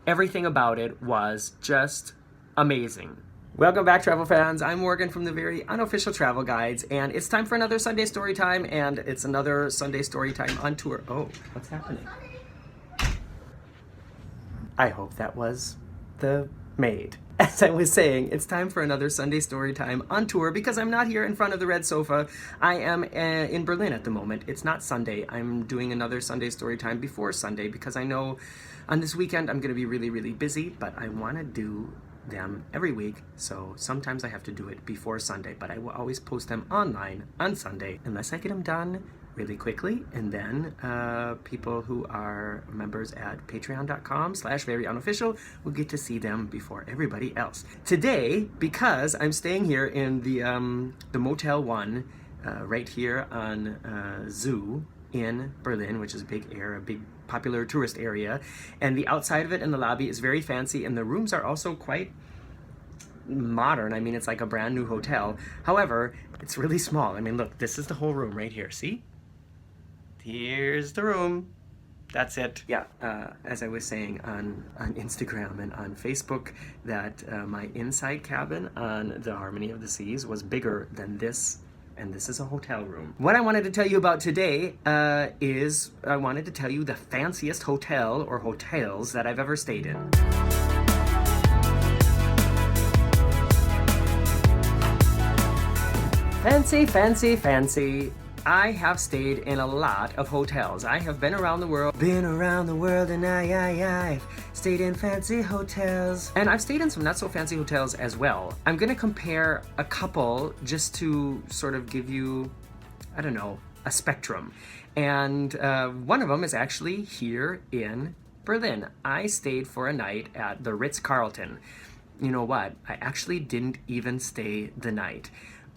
Everything about it was just amazing. Welcome back, travel fans. I'm Morgan from the very unofficial travel guides, and it's time for another Sunday story time, and it's another Sunday story time on tour. Oh, what's happening? I hope that was the maid. As I was saying, it's time for another Sunday story time on tour because I'm not here in front of the red sofa. I am in Berlin at the moment. It's not Sunday. I'm doing another Sunday story time before Sunday because I know on this weekend I'm going to be really, really busy, but I want to do them every week, so sometimes I have to do it before Sunday, but I will always post them online on Sunday unless I get them done really quickly, and then people who are members at patreon.com/veryunofficial will get to see them before everybody else. Today, because I'm staying here in the Motel 1 right here on Zoo in Berlin, which is a big popular tourist area, and the outside of it and the lobby is very fancy, and the rooms are also quite modern. I mean, it's like a brand new hotel. However, it's really small. I mean, look, this is the whole room right here. See? Here's the room. That's it. Yeah, as I was saying on Instagram and on Facebook, that my inside cabin on the Harmony of the Seas was bigger than this, and this is a hotel room. What I wanted to tell you about today is I wanted to tell you the fanciest hotel or hotels that I've ever stayed in. Fancy, fancy, fancy. I have stayed in a lot of hotels. I have been around the world. And I've stayed in fancy hotels. And I've stayed in some not so fancy hotels as well. I'm gonna compare a couple just to sort of give you, I don't know, a spectrum. And one of them is actually here in Berlin. I stayed for a night at the Ritz-Carlton. You know what? I actually didn't even stay the night.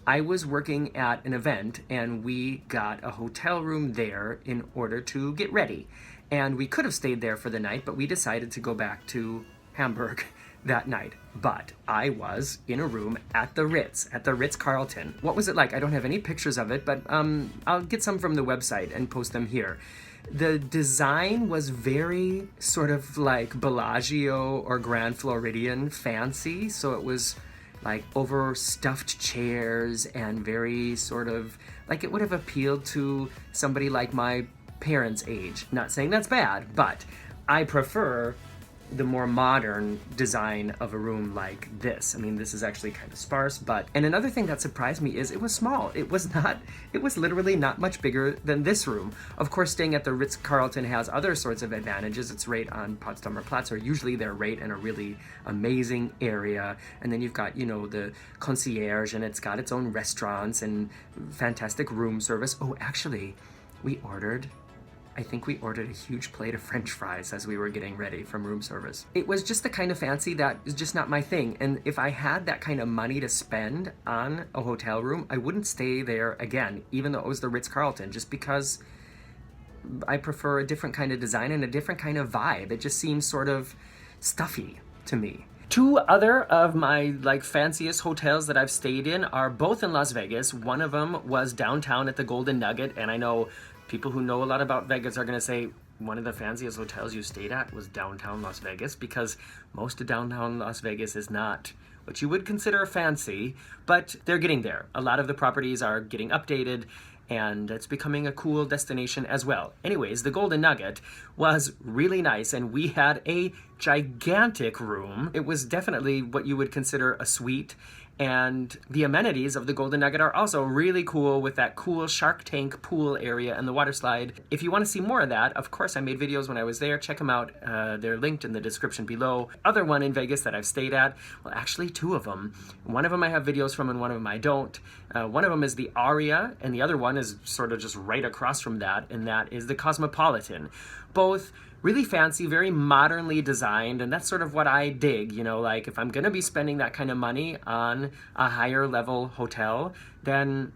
I was working at an event and we got a hotel room there in order to get ready. And we could have stayed there for the night, but we decided to go back to Hamburg that night. But I was in a room at the Ritz-Carlton. What was it like? I don't have any pictures of it, but I'll get some from the website and post them here. The design was very sort of like Bellagio or Grand Floridian fancy, so it was like overstuffed chairs and very sort of like it would have appealed to somebody like my parents' age. Not saying that's bad, but I prefer the more modern design of a room like this. I mean, this is actually kind of sparse, but, and another thing that surprised me is it was small. It was literally not much bigger than this room. Of course, staying at the Ritz-Carlton has other sorts of advantages. It's right on Potsdamer Platz, or usually they're right in a really amazing area. And then you've got, you know, the concierge, and it's got its own restaurants and fantastic room service. Oh, actually, I think we ordered a huge plate of French fries as we were getting ready from room service. It was just the kind of fancy that is just not my thing. And if I had that kind of money to spend on a hotel room, I wouldn't stay there again, even though it was the Ritz-Carlton, just because I prefer a different kind of design and a different kind of vibe. It just seems sort of stuffy to me. Two other of my fanciest hotels that I've stayed in are both in Las Vegas. One of them was downtown at the Golden Nugget, and I know people who know a lot about Vegas are going to say one of the fanciest hotels you stayed at was downtown Las Vegas, because most of downtown Las Vegas is not what you would consider fancy, but they're getting there. A lot of the properties are getting updated, and it's becoming a cool destination as well. Anyways, the Golden Nugget was really nice, and we had a gigantic room. It was definitely what you would consider a suite, and the amenities of the Golden Nugget are also really cool, with that cool Shark Tank pool area and the water slide. If you want to see more of that, of course, I made videos when I was there. Check them out. They're linked in the description below. Other one in Vegas that I've stayed at, well, actually two of them. One of them I have videos from and one of them I don't. One of them is the Aria, and the other one is sort of just right across from that, and that is the Cosmopolitan. Both really fancy, very modernly designed, and that's sort of what I dig, you know, like if I'm gonna be spending that kind of money on a higher level hotel, then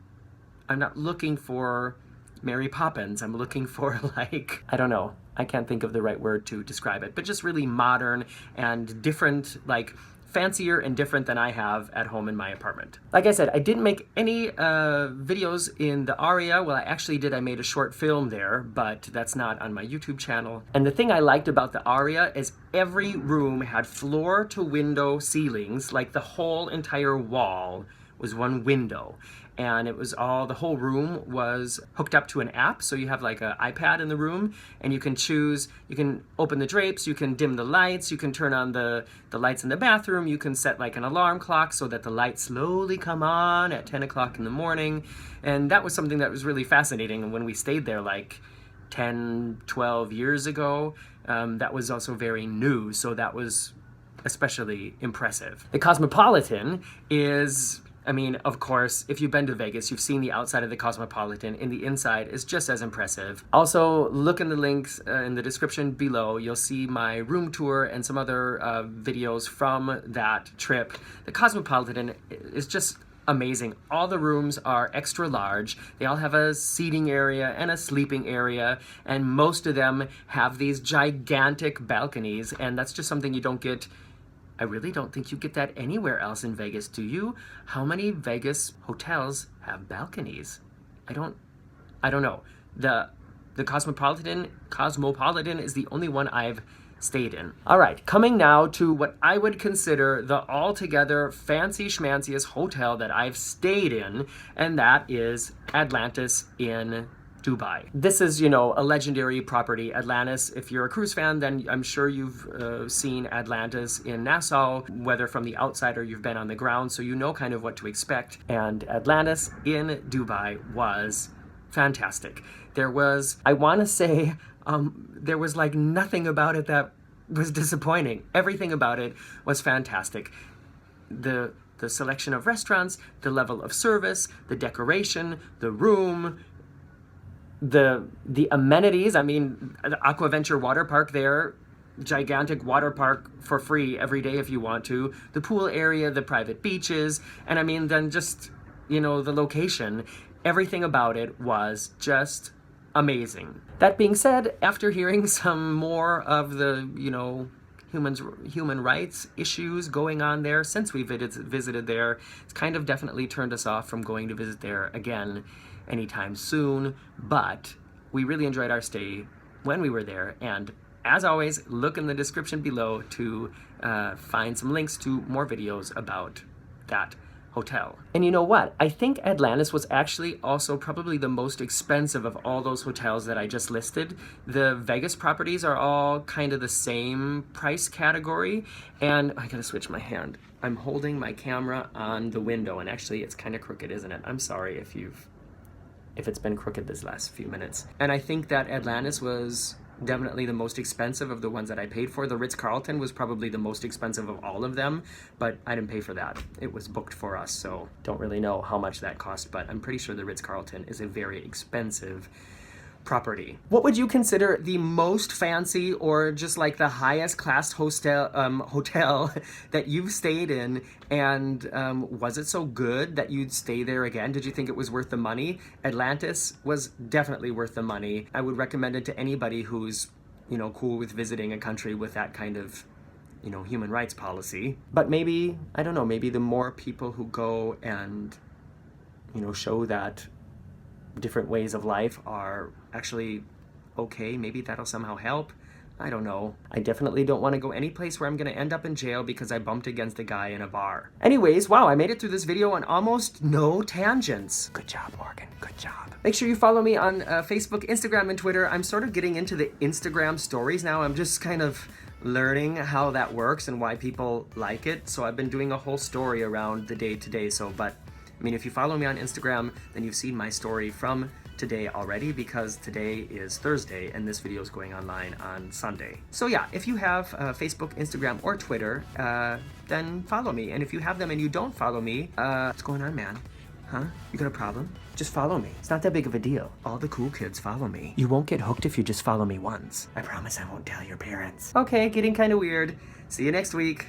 I'm not looking for Mary Poppins. I'm looking for like, I don't know, I can't think of the right word to describe it, but just really modern and different, like fancier and different than I have at home in my apartment. Like I said, I didn't make any videos in the Aria. Well, I actually did. I made a short film there, but that's not on my YouTube channel. And the thing I liked about the Aria is every room had floor to window ceilings, like the whole entire wall was one window. And it was all, the whole room was hooked up to an app. So you have like an iPad in the room and you can choose, you can open the drapes, you can dim the lights, you can turn on the lights in the bathroom, you can set like an alarm clock so that the lights slowly come on at 10 o'clock in the morning. And that was something that was really fascinating. And when we stayed there like 10, 12 years ago, that was also very new. So that was especially impressive. The Cosmopolitan is, I mean, of course, if you've been to Vegas, you've seen the outside of the Cosmopolitan, and the inside is just as impressive. Also, look in the links in the description below. You'll see my room tour and some other videos from that trip. The Cosmopolitan is just amazing. All the rooms are extra large. They all have a seating area and a sleeping area, and most of them have these gigantic balconies, and that's just something you don't get. I really don't think you get that anywhere else in Vegas, do you? How many Vegas hotels have balconies? I don't know. The Cosmopolitan is the only one I've stayed in. All right, coming now to what I would consider the altogether fancy schmanciest hotel that I've stayed in, and that is Atlantis in Dubai. This is, you know, a legendary property, Atlantis. If you're a cruise fan, then I'm sure you've seen Atlantis in Nassau, whether from the outside or you've been on the ground, so you know kind of what to expect. And Atlantis in Dubai was fantastic. There was, I want to say, there was like nothing about it that was disappointing. Everything about it was fantastic. The selection of restaurants, the level of service, the decoration, the room, the amenities. I mean, the Aquaventure water park there, gigantic water park for free every day if you want to, the pool area, the private beaches, and I mean, then just, you know, the location, everything about it was just amazing. That being said, after hearing some more of the, you know, human rights issues going on there since we visited there, it's kind of definitely turned us off from going to visit there again anytime soon, but we really enjoyed our stay when we were there. And as always, look in the description below to find some links to more videos about that hotel. And you know what? I think Atlantis was actually also probably the most expensive of all those hotels that I just listed. The Vegas properties are all kind of the same price category, and I gotta switch my hand. I'm holding my camera on the window, and actually it's kind of crooked, isn't it? I'm sorry if it's been crooked this last few minutes. And I think that Atlantis was definitely the most expensive of the ones that I paid for. The Ritz-Carlton was probably the most expensive of all of them, but I didn't pay for that. It was booked for us, so don't really know how much that cost, but I'm pretty sure the Ritz-Carlton is a very expensive property. What would you consider the most fancy or just like the highest class hotel that you've stayed in, and was it so good that you'd stay there again? Did you think it was worth the money? Atlantis was definitely worth the money. I would recommend it to anybody who's, you know, cool with visiting a country with that kind of, you know, human rights policy. But maybe, I don't know, maybe the more people who go and, you know, show that different ways of life are actually okay, maybe that'll somehow help. I don't know. I definitely don't want to go any place where I'm going to end up in jail because I bumped against a guy in a bar. Anyways, wow, I made it through this video on almost no tangents. Good job, Morgan. Good job. Make sure you follow me on Facebook, Instagram, and Twitter. I'm sort of getting into the Instagram stories now. I'm just kind of learning how that works and why people like it. So I've been doing a whole story around the day today. But I mean, if you follow me on Instagram, then you've seen my story from today already, because today is Thursday and this video is going online on Sunday. So yeah, if you have Facebook, Instagram, or Twitter, then follow me. And if you have them and you don't follow me, what's going on, man? Huh? You got a problem? Just follow me. It's not that big of a deal. All the cool kids follow me. You won't get hooked if you just follow me once. I promise I won't tell your parents. Okay, getting kind of weird. See you next week.